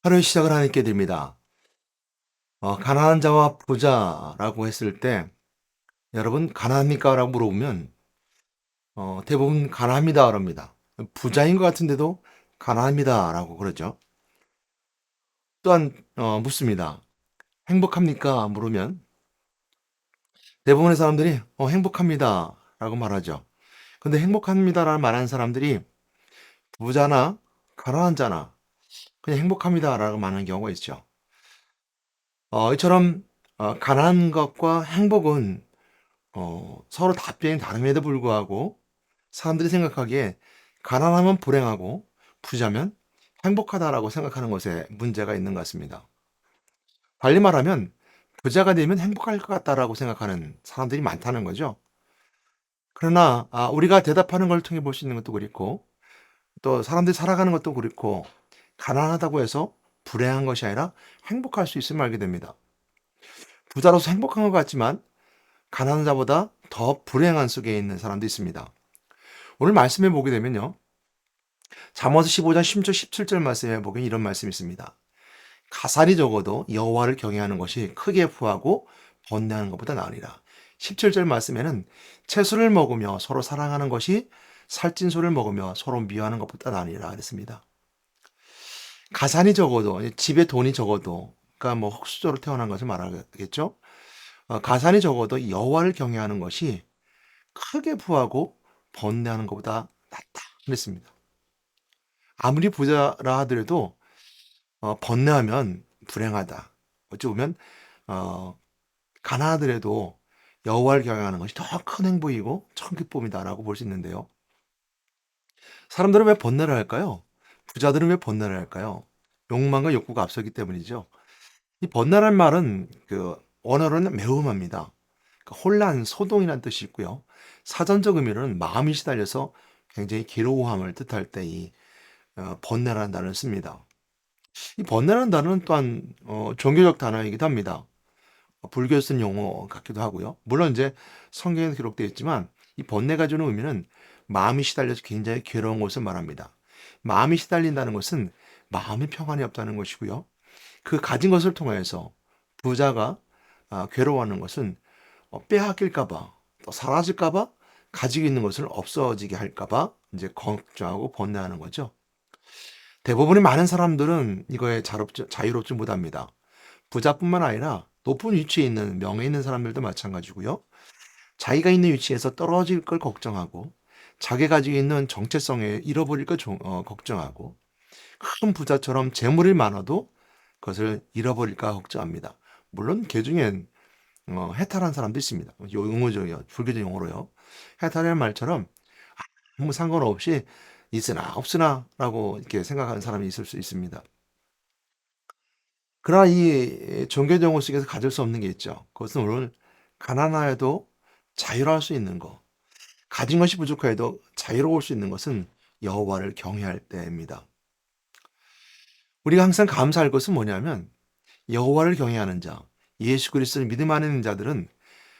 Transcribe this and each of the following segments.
하루의 시작을 하게 됩니다. 가난한 자와 부자라고 했을 때 "여러분 가난합니까?" 라고 물어보면 대부분 "가난합니다." 그럽니다. 부자인 것 같은데도 "가난합니다."라고 그러죠. 또한 묻습니다. "행복합니까?" 물으면 대부분의 사람들이 행복합니다."라고 말하죠. 근데 "행복합니다."라는 말하는 사람들이 부자나 가난한 자나 그냥 "행복합니다."라고 말하는 경우가 있죠. 이처럼 가난한 것과 행복은 서로 답변이 다름에도 불구하고 사람들이 생각하기에 가난하면 불행하고 부자면 행복하다라고 생각하는 것에 문제가 있는 것 같습니다. 달리 말하면 부자가 되면 행복할 것 같다라고 생각하는 사람들이 많다는 거죠. 그러나 우리가 대답하는 걸 통해 볼 수 있는 것도 그렇고 또 사람들이 살아가는 것도 그렇고 가난하다고 해서 불행한 것이 아니라 행복할 수 있음을 알게 됩니다. 부자로서 행복한 것 같지만 가난한 자보다 더 불행한 속에 있는 사람도 있습니다. 오늘 말씀해 보게 되면요. 잠언서 15장 16절 17절 말씀에 보면 이런 말씀이 있습니다. 가살이 적어도 여호와를 경외하는 것이 크게 부하고 번뇌하는 것보다 나으리라. 17절 말씀에는 채소를 먹으며 서로 사랑하는 것이 살찐 소를 먹으며 서로 미워하는 것보다 나으리라 그랬습니다. 가산이 적어도 집에 돈이 적어도 그러니까 뭐 흙수저로 태어난 것을 말하겠죠. 가산이 적어도 여호와를 경외하는 것이 크게 부하고 번뇌하는 것보다 낫다 그랬습니다. 아무리 부자라 하더라도 번뇌하면 불행하다. 어찌 보면 어 가난하더라도 여호와를 경외하는 것이 더 큰 행복이고 천 기쁨이다라고 볼 수 있는데요. 사람들은 왜 번뇌를 할까요? 부자들은 왜 번뇌를 할까요? 욕망과 욕구가 앞서기 때문이죠. 이 번뇌란 말은 그 원어로는 매움합니다. 그러니까 혼란, 소동이라는 뜻이 있고요. 사전적 의미로는 마음이 시달려서 굉장히 괴로워함을 뜻할 때 이 번뇌라는 단어를 씁니다. 이 번뇌라는 단어는 또한 종교적 단어이기도 합니다. 불교에 쓴 용어 같기도 하고요. 물론 이제 성경에도 기록되어 있지만 이 번뇌가 주는 의미는 마음이 시달려서 굉장히 괴로운 것을 말합니다. 마음이 시달린다는 것은 마음의 평안이 없다는 것이고요. 그 가진 것을 통해서 부자가 괴로워하는 것은 빼앗길까 봐, 또 사라질까 봐, 가지고 있는 것을 없어지게 할까 봐 이제 걱정하고 번뇌하는 거죠. 대부분의 많은 사람들은 이거에 자유롭지 못합니다. 부자뿐만 아니라 높은 위치에 있는 명예 있는 사람들도 마찬가지고요. 자기가 있는 위치에서 떨어질 걸 걱정하고 자기가 가지고 있는 정체성에 잃어버릴 걸 걱정하고 큰 부자처럼 재물이 많아도 그것을 잃어버릴까 걱정합니다. 물론 그 중엔 해탈한 사람도 있습니다. 용어적이요. 불교적 용어로요. 해탈이라는 말처럼 아무 상관없이 있으나 없으나라고 이렇게 생각하는 사람이 있을 수 있습니다. 그러나 이 종교 용어 속에서 가질 수 없는 게 있죠. 그것은 오늘 가난하여도 자유로울 수 있는 것, 가진 것이 부족하여도 자유로울 수 있는 것은 여호와를 경외할 때입니다. 우리가 항상 감사할 것은 뭐냐면 여호와를 경외하는 자, 예수 그리스도를 믿음 안에 있는 자들은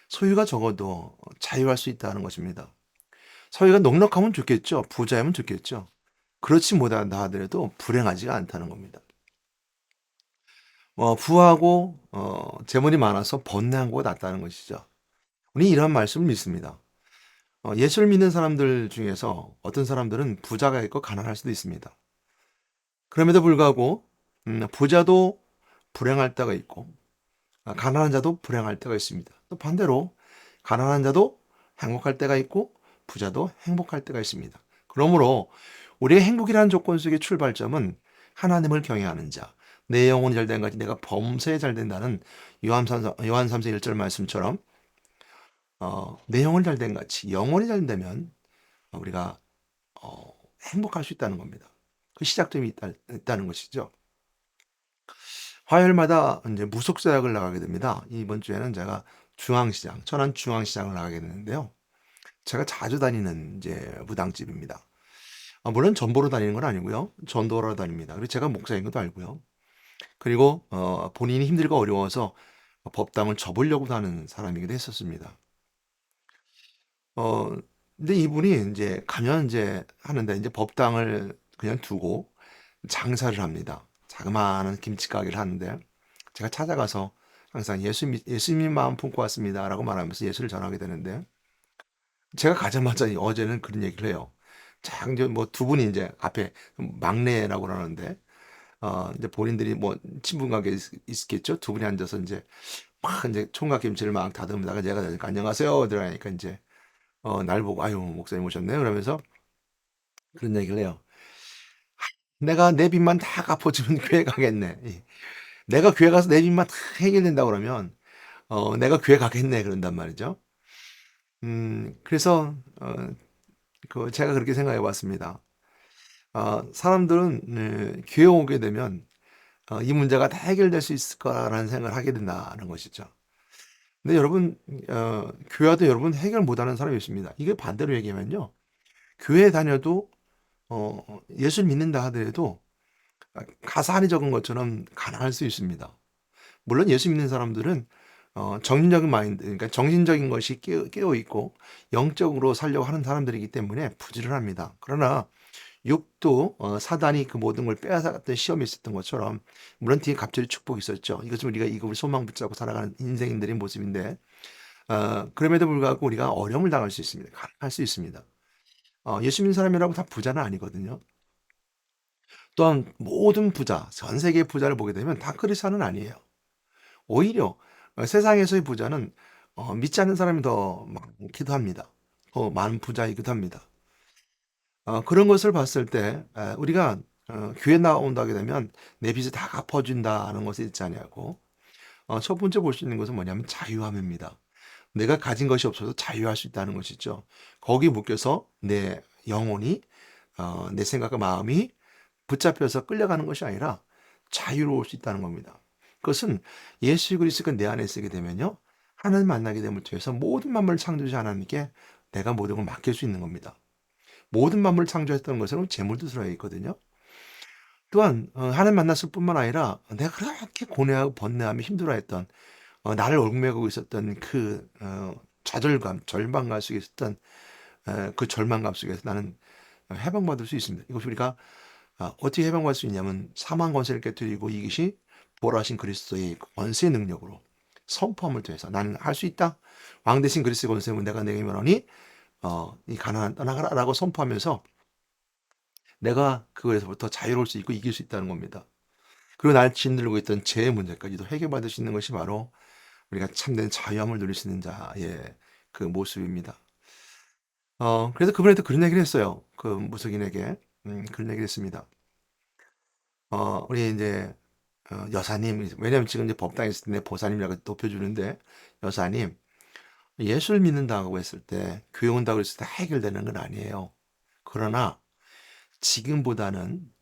소유가 적어도 자유할 수 있다는 것입니다. 소유가 넉넉하면 좋겠죠. 부자이면 좋겠죠. 그렇지 못한다 하더라도 불행하지가 않다는 겁니다. 부하고 재물이 많아서 번뇌한 것보다 낫다는 것이죠. 우리 이런 말씀을 믿습니다. 예수를 믿는 사람들 중에서 어떤 사람들은 부자가 있고 가난할 수도 있습니다. 그럼에도 불구하고 부자도 불행할 때가 있고 가난한 자도 불행할 때가 있습니다. 또 반대로 가난한 자도 행복할 때가 있고 부자도 행복할 때가 있습니다. 그러므로 우리의 행복이라는 조건 속의 출발점은 하나님을 경외하는 자, 내 영혼이 잘된 같이 내가 범사에 잘 된다는 요한 3서 1절 말씀처럼 내 영혼이 잘된 같이 영혼이 잘 되면 우리가 어, 행복할 수 있다는 겁니다. 그 시작점이 있다는 것이죠. 화요일마다 이제 무속사역을 나가게 됩니다. 이번 주에는 제가 중앙시장, 천안 중앙시장을 나가게 되는데요. 제가 자주 다니는 이제 무당집입니다. 물론 전보로 다니는 건 아니고요. 전도로 다닙니다. 그리고 제가 목사인 것도 알고요. 그리고 본인이 힘들고 어려워서 법당을 접으려고 하는 사람이기도 했었습니다. 어, 근데 이분이 이제 가면 이제 하는데 이제 법당을 그냥 두고 장사를 합니다. 자그마한 김치 가게를 하는데 제가 찾아가서 항상 예수님 마음 품고 왔습니다라고 말하면서 예수를 전하게 되는데 제가 가자마자 어제는 그런 얘기를 해요. 자, 이제 뭐 두 분이 이제 앞에 막내라고 그러는데 이제 본인들이 뭐 친분 관계 있겠죠. 두 분이 앉아서 이제 막 이제 총각 김치를 막 다듬다가 제가 되니까 안녕하세요 들어가니까 이제 날 보고 아유 목사님 오셨네 그러면서 그런 얘기를 해요. 내가 내 빚만 다 갚아주면 교회 가겠네. 내가 교회 가서 내 빚만 다 해결된다 그러면 내가 교회 가겠네 그런단 말이죠. 그래서 그 제가 그렇게 생각해 봤습니다. 사람들은 교회 오게 되면 이 문제가 다 해결될 수 있을 거라는 생각을 하게 된다는 것이죠. 근데 여러분, 교회 와도 여러분 해결 못하는 사람이 있습니다. 이게 반대로 얘기하면요. 교회 다녀도 예수 믿는다 하더라도 가산이 적은 것처럼 가난할 수 있습니다. 물론 예수 믿는 사람들은 정신적인 마인드, 그러니까 정신적인 것이 깨어 있고 영적으로 살려고 하는 사람들이기 때문에 부지런합니다. 그러나 욕도 사단이 그 모든 걸 빼앗아갔던 시험이 있었던 것처럼 물론 뒤에 갑절의 축복이 있었죠. 이것은 우리가 이걸 소망 붙잡고 살아가는 인생인들의 모습인데 그럼에도 불구하고 우리가 어려움을 당할 수 있습니다. 할 수 있습니다. 예수 믿는 사람이라고 다 부자는 아니거든요. 또한 모든 부자, 전 세계의 부자를 보게 되면 다 크리스천은 아니에요. 오히려 세상에서의 부자는 믿지 않는 사람이 더 많기도 합니다. 더 많은 부자이기도 합니다. 그런 것을 봤을 때 우리가 교회 나온다게 되면 내 빚을 다 갚아준다는 것이 있지 않냐고. 첫 번째 볼 수 있는 것은 뭐냐면 자유함입니다. 내가 가진 것이 없어도 자유할 수 있다는 것이죠. 거기 묶여서 내 영혼이 내 생각과 마음이 붙잡혀서 끌려가는 것이 아니라 자유로울 수 있다는 겁니다. 그것은 예수 그리스도가 내 안에 있게 되면요. 하나님 만나게 됨을 통해서 모든 만물을 창조주신 하나님께 내가 모든 걸 맡길 수 있는 겁니다. 모든 만물을 창조했던 것은 재물도 들어 있거든요. 또한 하나님 만났을 뿐만 아니라 내가 그렇게 고뇌하고 번뇌하며 힘들어했던 나를 얽매고 있었던 그 좌절감, 절망감 속에 있었던 그 절망감 속에서 나는 해방받을 수 있습니다. 이것이 우리가 어떻게 해방받을 수 있냐면 사망 권세를 깨뜨리고 이것이 부활하신 그리스도의 권세의 능력으로 선포함을 통해서 나는 할 수 있다. 왕 대신 그리스도의 권세는 내가 내게 면하니 이 가난한 떠나가라라고 선포하면서 내가 그거에서부터 자유로울 수 있고 이길 수 있다는 겁니다. 그리고 날 짓누르고 있던 죄의 문제까지도 해결받을 수 있는 것이 바로 우리가 참된 자유함을 누릴 수 있는 자의 그 모습입니다. 그래서 그분한테 그런 얘기를 했어요. 그 무속인에게 그런 얘기를 했습니다. 우리 이제 여사님, 왜냐면 지금 이제 법당에 있을 때 보사님이라고 높여주는데 여사님 예수를 믿는다고 했을 때 교회 온다고 했을 때 해결되는 건 아니에요. 그러나 지금보다는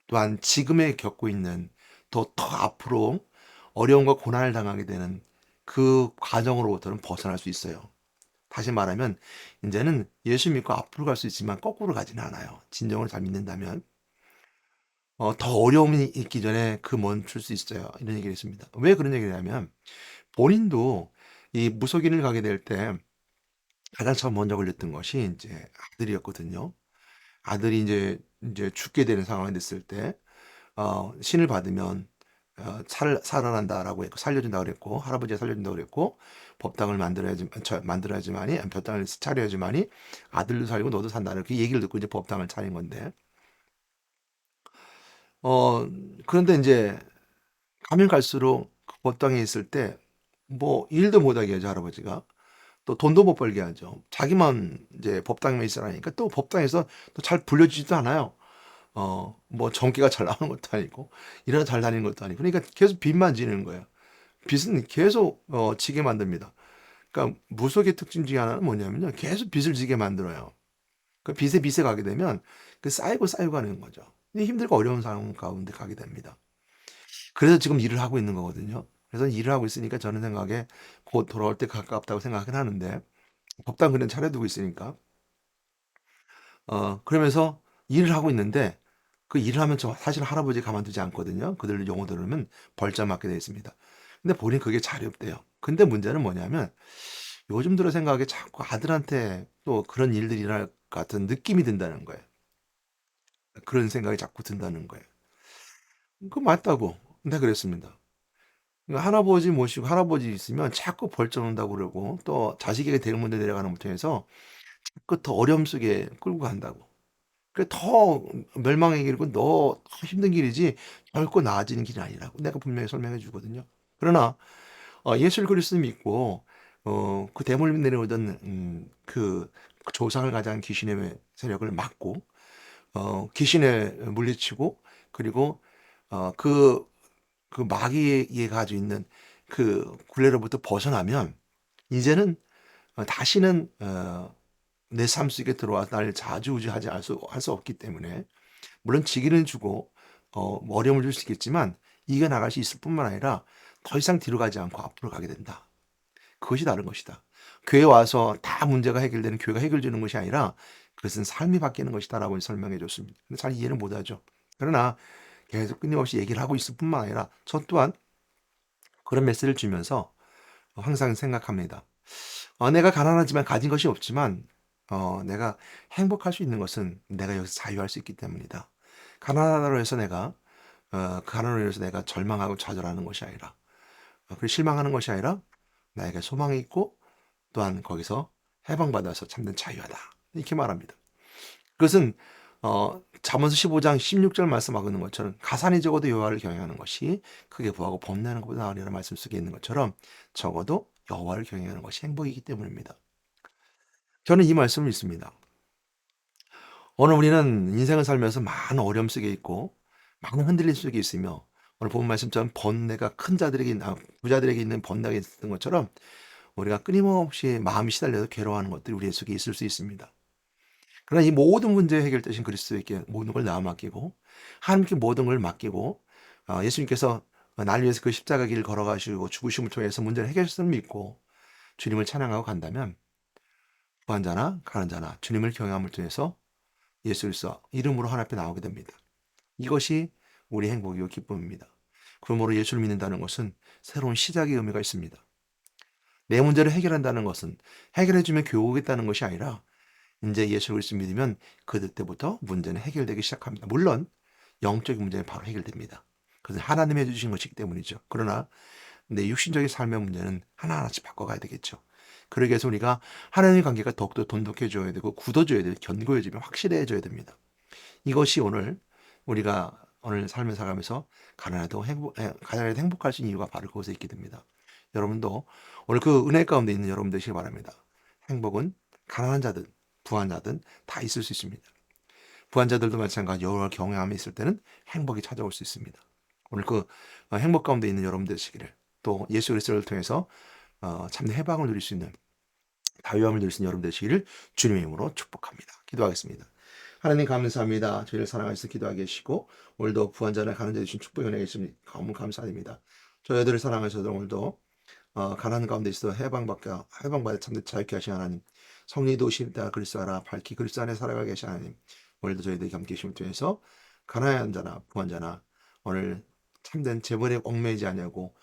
또한 지금에 겪고 있는 더 앞으로 어려움과 고난을 당하게 되는 그 과정으로부터는 벗어날 수 있어요. 다시 말하면 이제는 예수 믿고 앞으로 갈 수 있지만 거꾸로 가지는 않아요. 진정을 잘 믿는다면 더 어려움이 있기 전에 그 멈출 수 있어요. 이런 얘기를 했습니다. 왜 그런 얘기를 하냐면 본인도 이 무속인을 가게 될 때 가장 처음 먼저 걸렸던 것이 이제 아들이었거든요. 아들이 이제 죽게 되는 상황이 됐을 때 신을 받으면 살아난다라고 했고 살려준다 그랬고 할아버지가 살려준다 그랬고 법당을 만들어야지만이 법당을 차려야지만이 아들도 살고 너도 산다 이렇게 얘기를 듣고 이제 법당을 차린 건데 그런데 이제 가면 갈수록 그 법당에 있을 때 뭐 일도 못하게 하죠 할아버지가. 또 돈도 못 벌게 하죠. 자기만 이제 법당에만 있으라니까 또 법당에서 또 잘 불려주지도 않아요. 뭐 전기가 잘 나오는 것도 아니고 일하러 잘 다니는 것도 아니고 그러니까 계속 빚만 지는 거예요. 빚은 계속 지게 만듭니다. 그러니까 무속의 특징 중에 하나는 뭐냐면요. 계속 빚을 지게 만들어요. 그 빚에 가게 되면 그 쌓이고 가는 거죠. 근데 힘들고 어려운 상황 가운데 가게 됩니다. 그래서 지금 일을 하고 있는 거거든요. 그래서 일을 하고 있으니까 저는 생각에 곧 돌아올 때 가깝다고 생각은 하는데 법당 그냥 차려두고 있으니까 그러면서 일을 하고 있는데 그 일을 하면 저 사실 할아버지 가만두지 않거든요. 그들 용어 들으면 벌점 맞게 되어 있습니다. 근데 본인 그게 자리 없대요. 근데 문제는 뭐냐면 요즘 들어 생각에 자꾸 아들한테 또 그런 일들이 일어날 것 같은 느낌이 든다는 거예요. 그런 생각이 자꾸 든다는 거예요. 그 맞다고 내가 그랬습니다. 그러니까 할아버지 모시고 할아버지 있으면 자꾸 벌 져 놓는다고 그러고 또 자식에게 대문대 내려가는 것 통해서 자꾸 더 어려움 속에 끌고 간다고. 그게 더 멸망의 길이고 더 힘든 길이지 결코 나아지는 길이 아니라고 내가 분명히 설명해 주거든요. 그러나 예수 그리스도 믿고 그 대물 내려오던 그 조상을 가장한 귀신의 세력을 막고 귀신에 물리치고 그리고 그 마귀에 가지고 있는 그 굴레로부터 벗어나면 이제는 다시는 내 삶 속에 들어와 나를 좌지우지하지 할 수 없기 때문에 물론 직위를 주고 뭐 어려움을 줄 수 있겠지만 이겨 나갈 수 있을 뿐만 아니라 더 이상 뒤로 가지 않고 앞으로 가게 된다. 그것이 다른 것이다. 교회 와서 다 문제가 해결되는 교회가 해결 주는 것이 아니라 그것은 삶이 바뀌는 것이다라고 설명해 줬습니다. 근데 잘 이해는 못 하죠. 그러나 계속 끊임없이 얘기를 하고 있을 뿐만 아니라 저 또한 그런 메시지를 주면서 항상 생각합니다. 내가 가난하지만 가진 것이 없지만 내가 행복할 수 있는 것은 내가 여기서 자유할 수 있기 때문이다. 가난하다고 해서 내가 그 가난으로 해서 내가 절망하고 좌절하는 것이 아니라 그리고 실망하는 것이 아니라 나에게 소망이 있고 또한 거기서 해방받아서 참된 자유하다. 이렇게 말합니다. 그것은 잠언서 15장 16절 말씀하고 있는 것처럼 가산이 적어도 여호와를 경외하는 것이 크게 부하고 범내하는 것보다 나으리라는 말씀 속에 있는 것처럼 적어도 여호와를 경외하는 것이 행복이기 때문입니다. 저는 이 말씀을 믿습니다. 오늘 우리는 인생을 살면서 많은 어려움 속에 있고 많은 흔들림 속에 있으며 오늘 본 말씀처럼 번뇌가 큰 자들에게 부자들에게 있는 번뇌가 있었던 것처럼 우리가 끊임없이 마음이 시달려서 괴로워하는 것들이 우리 속에 있을 수 있습니다. 그러나 이 모든 문제 해결 대신 그리스도에게 모든 걸 나아 맡기고 하나님께 모든 걸 맡기고 예수님께서 나를 위해서 그 십자가 길을 걸어가시고 죽으심을 통해서 문제를 해결했음을 믿고 주님을 찬양하고 간다면 부한 자나 가난 자나 주님을 경외함을 통해서 예수 그리스도 이름으로 하나님 앞에 나오게 됩니다. 이것이 우리 행복이고 기쁨입니다. 그러므로 예수를 믿는다는 것은 새로운 시작의 의미가 있습니다. 내 문제를 해결한다는 것은 해결해주면 교우겠다는 것이 아니라 이제 예수 그리스도 믿으면 그때부터 문제는 해결되기 시작합니다. 물론 영적인 문제는 바로 해결됩니다. 그것은 하나님이 해주신 것이기 때문이죠. 그러나 내 육신적인 삶의 문제는 하나하나씩 바꿔가야 되겠죠. 그러기 위해서 우리가 하나님의 관계가 더욱더 돈독해져야 되고 굳어져야 되고 견고해지면 확실해져야 됩니다. 이것이 우리가 오늘 삶을 살아가면서 가난해도 행복할 수 있는 이유가 바로 그것에 있게 됩니다. 여러분도 오늘 그 은혜 가운데 있는 여러분 되시기 바랍니다. 행복은 가난한 자든 부한 자든 다 있을 수 있습니다. 부한 자들도 마찬가지 여호와를 경외함이 있을 때는 행복이 찾아올 수 있습니다. 오늘 그 행복 가운데 있는 여러분 되시기를 또 예수 그리스도를 통해서 참된 해방을 누릴 수 있는 자유함을 누릴 수 있는 여러분 되시기를 주님의 이름으로 축복합니다. 기도하겠습니다. 하나님 감사합니다. 저희를 사랑하셔서 기도하게 해주시고 오늘도 부한 자나 가난한 자 주신 축복 은혜가 있으니 너무 감사드립니다. 저희들을 사랑하셔서 오늘도 가난한 가운데 있어 해방받아 참된 자유케 하신 하나님 성리도 오십니다. 그리스도 알아 밝히 그리스도 안에 살아가게 하신 하나님 오늘도 저희들이 함께 계심을 통해서 가난한 자나 부한 자나 오늘 참된 재벌에 얽매이지 않냐고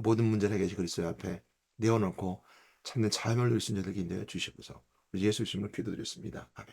모든 문제를 해결하시 그리스도 앞에 내어놓고 참된 자유를 누릴 수 있는 자들에게 인도해 주시옵소서. 우리 예수 이름으로 기도드렸습니다. 아멘.